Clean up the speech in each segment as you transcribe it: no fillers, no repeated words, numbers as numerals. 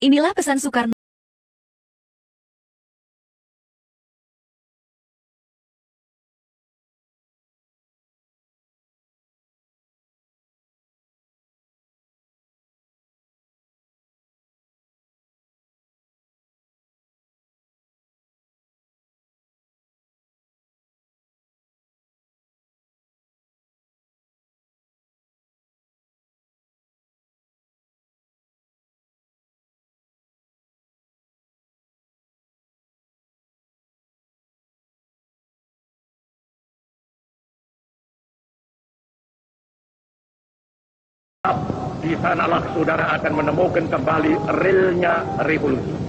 Inilah pesan Soekarno. Di sanalah saudara akan menemukan kembali realnya revolusi.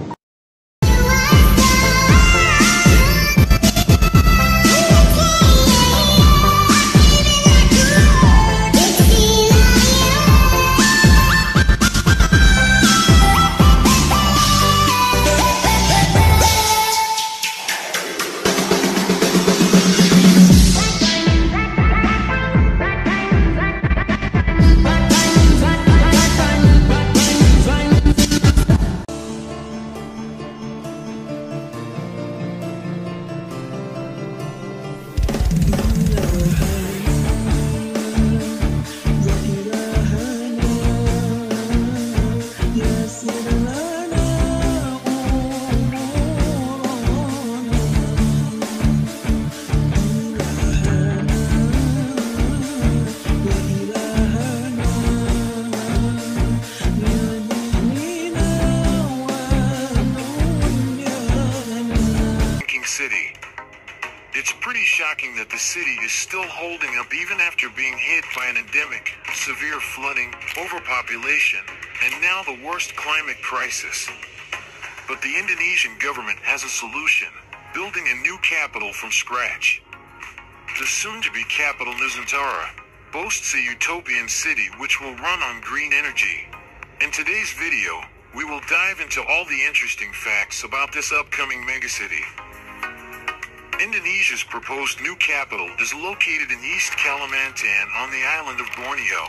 Shocking that the city is still holding up even after being hit by an endemic, severe flooding, overpopulation, and now the worst climate crisis. But the Indonesian government has a solution, building a new capital from scratch. The soon-to-be capital Nusantara boasts a utopian city which will run on green energy. In today's video, we will dive into all the interesting facts about this upcoming megacity. Indonesia's proposed new capital is located in East Kalimantan on the island of Borneo.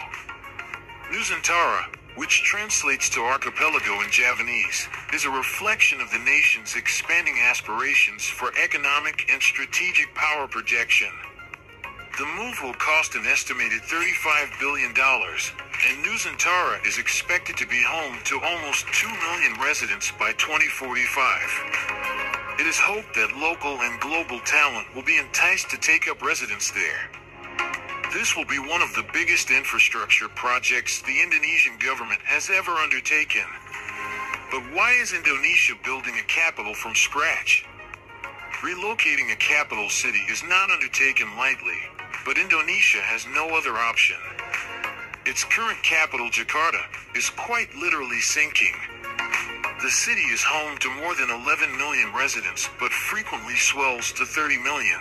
Nusantara, which translates to archipelago in Javanese, is a reflection of the nation's expanding aspirations for economic and strategic power projection. The move will cost an estimated $35 billion, and Nusantara is expected to be home to almost 2 million residents by 2045. It is hoped that local and global talent will be enticed to take up residence there. This will be one of the biggest infrastructure projects the Indonesian government has ever undertaken. But why is Indonesia building a capital from scratch? Relocating a capital city is not undertaken lightly, but Indonesia has no other option. Its current capital, Jakarta, is quite literally sinking. The city is home to more than 11 million residents, but frequently swells to 30 million.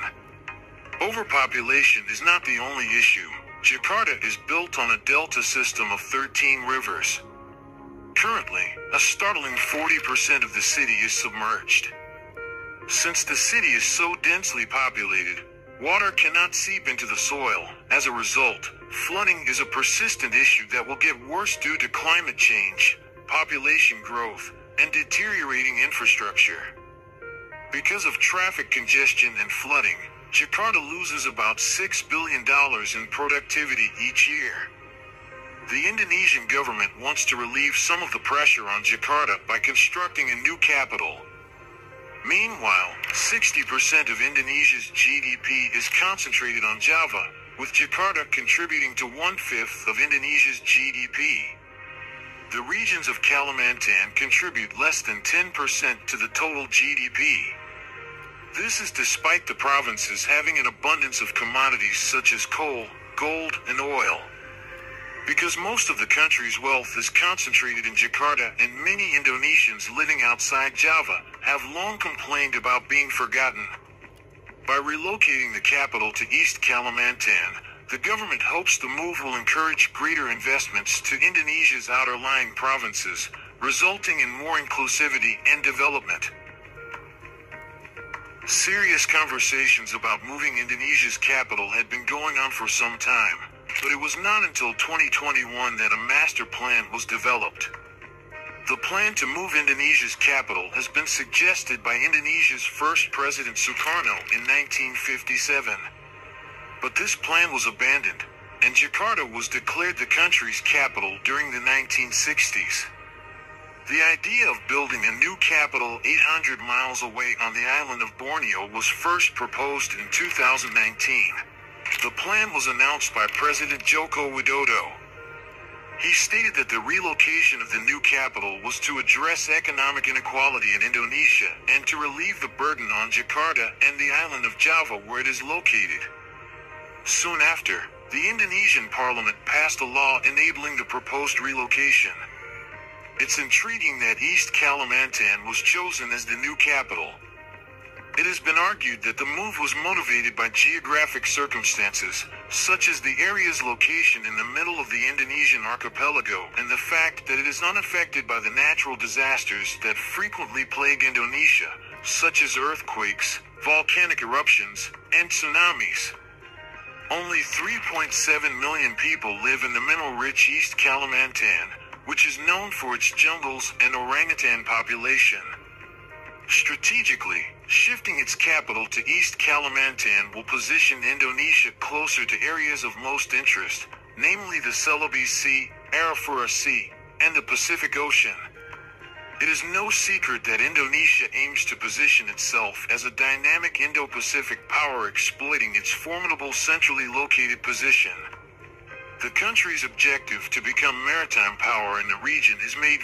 Overpopulation is not the only issue. Jakarta is built on a delta system of 13 rivers. Currently, a startling 40% of the city is submerged. Since the city is so densely populated, water cannot seep into the soil. As a result, flooding is a persistent issue that will get worse due to climate change, population growth, and deteriorating infrastructure. Because of traffic congestion and flooding, Jakarta loses about $6 billion in productivity each year. The Indonesian government wants to relieve some of the pressure on Jakarta by constructing a new capital. Meanwhile, 60% of Indonesia's GDP is concentrated on Java, with Jakarta contributing to 1/5 of Indonesia's GDP. The regions of Kalimantan contribute less than 10% to the total GDP. This is despite the provinces having an abundance of commodities such as coal, gold, and oil. Because most of the country's wealth is concentrated in Jakarta, and many Indonesians living outside Java have long complained about being forgotten. By relocating the capital to East Kalimantan, the government hopes the move will encourage greater investments to Indonesia's outer-lying provinces, resulting in more inclusivity and development. Serious conversations about moving Indonesia's capital had been going on for some time, but it was not until 2021 that a master plan was developed. The plan to move Indonesia's capital has been suggested by Indonesia's first President Soekarno in 1957. But this plan was abandoned, and Jakarta was declared the country's capital during the 1960s. The idea of building a new capital 800 miles away on the island of Borneo was first proposed in 2019. The plan was announced by President Joko Widodo. He stated that the relocation of the new capital was to address economic inequality in Indonesia and to relieve the burden on Jakarta and the island of Java where it is located. Soon after, the Indonesian parliament passed a law enabling the proposed relocation. It's intriguing that East Kalimantan was chosen as the new capital. It has been argued that the move was motivated by geographic circumstances, such as the area's location in the middle of the Indonesian archipelago and the fact that it is unaffected by the natural disasters that frequently plague Indonesia, such as earthquakes, volcanic eruptions, and tsunamis. Only 3.7 million people live in the mineral-rich East Kalimantan, which is known for its jungles and orangutan population. Strategically, shifting its capital to East Kalimantan will position Indonesia closer to areas of most interest, namely the Celebes Sea, Arafura Sea, and the Pacific Ocean. It is no secret that Indonesia aims to position itself as a dynamic Indo-Pacific power exploiting its formidable centrally located position. The country's objective to become maritime power in the region is made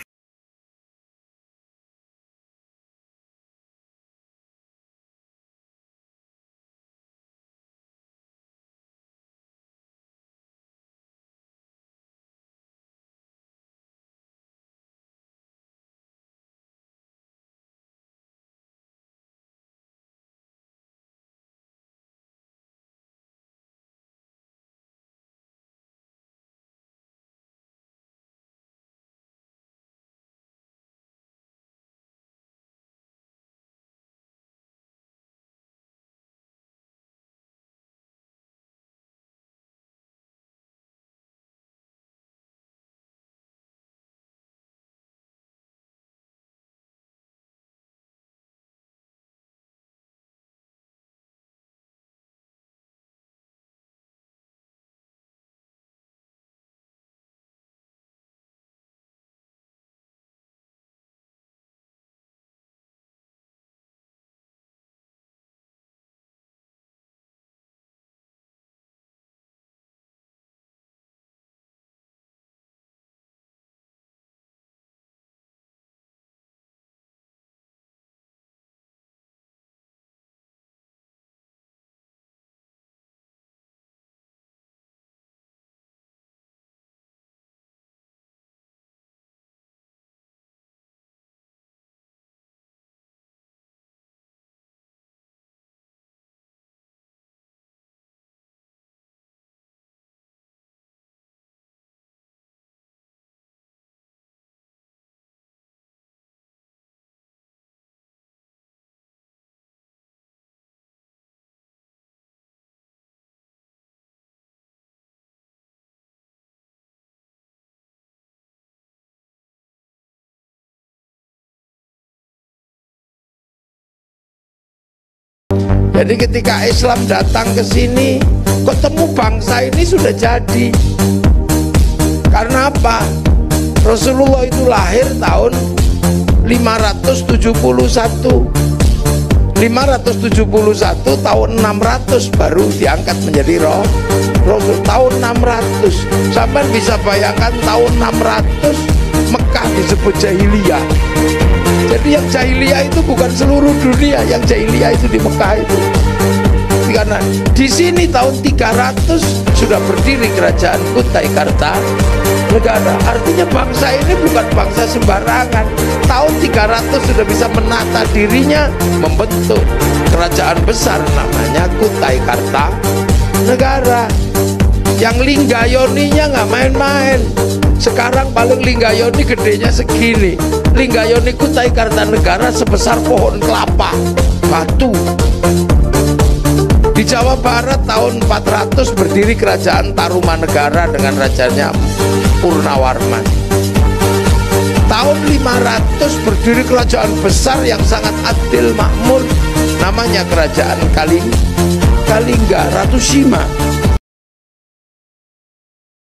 Jadi ketika Islam datang ke sini, ketemu bangsa ini sudah jadi. Karena apa? Rasulullah itu lahir tahun 571. 571 tahun 600 baru diangkat menjadi Rasul tahun 600. Sampai bisa bayangkan tahun 600 Mekah disebut jahiliyah. Jadi yang jahiliyah itu bukan seluruh dunia, yang jahiliyah itu di Mekah itu. Karena di sini tahun 300 sudah berdiri kerajaan Kutai Kartanegara. Artinya bangsa ini bukan bangsa sembarangan. Tahun 300 sudah bisa menata dirinya, membentuk kerajaan besar namanya Kutai Kartanegara. Yang Linggayoninya nggak main-main. Sekarang paling Linggayoni gedenya segini. Linggayoni Kutai Kartanegara sebesar pohon kelapa batu. Di Jawa Barat tahun 400 berdiri kerajaan Tarumanegara dengan rajanya Purnawarman. Tahun 500 berdiri kerajaan besar yang sangat adil makmur, namanya kerajaan Kalingga, Ratu Sima.